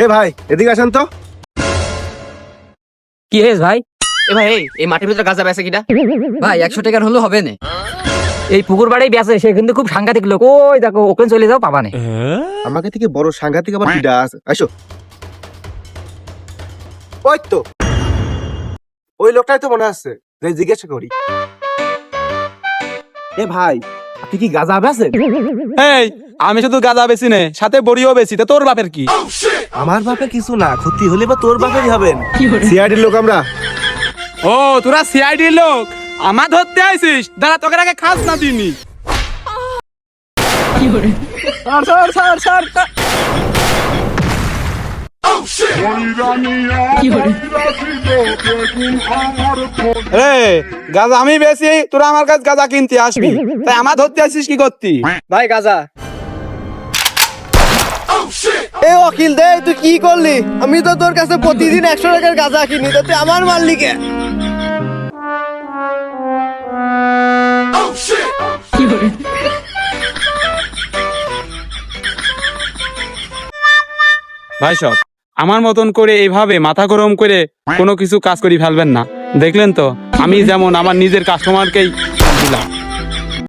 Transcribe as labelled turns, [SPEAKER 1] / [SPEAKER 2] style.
[SPEAKER 1] এ ভাই এদিকে আসেন তো।
[SPEAKER 2] কি হয়েছে ভাই?
[SPEAKER 3] এ ভাই এই মাটির ভিতরে গাঁজা বেচে কিনা?
[SPEAKER 2] ভাই 100 টাকার হলেও হবে না। এই পুকুর বাড়ি বেচে, সে কিন্তু খুব সাংঘাতিক লোক। ওই দেখো, ওখানে চলে যাও, পাবা না।
[SPEAKER 1] আমাকে থেকে বড় সাংঘাতিক আবার কিডা আছে? আসো। ওই তো ওই লোকটাই তো মনে আছে, যে জিজ্ঞাসা করি। এ ভাই, আপনি কি গাঁজা বেচেন?
[SPEAKER 4] এই আমি শুধু গাঁজা বেচি নে, সাথে বড়িও বেচি। তা তোর বাপের কি?
[SPEAKER 1] আমার বাপের কিছু না, ক্ষতি হলে বা তোর বাপেরই হবেন। সিআইডির লোক আমরা।
[SPEAKER 4] ও তোরা সিআইডির লোক, আমার ধরতে আইছিস? দাঁড়া, তোকে আগে খাস না দিনি। গাঁজা আমি বেশি, তোরা আমার কাছে গাঁজা কিনতে আসবি, তাই আমার ধরতে আসিস কি করতি?
[SPEAKER 3] ভাই গাঁজা।
[SPEAKER 5] এ অখিল দে, তুই কি করলি? আমি তো তোর কাছে প্রতিদিন 100 টাকার গাঁজা কিনি, তো তুই আমার মারলি কে?
[SPEAKER 4] ভাই সব আমার মতন করে এইভাবে মাথা গরম করে কোনো কিছু কাজ করি ফেলবেন না। দেখলেন তো, আমি যেমন আমার নিজের কাস্টমারকেই দিলাম।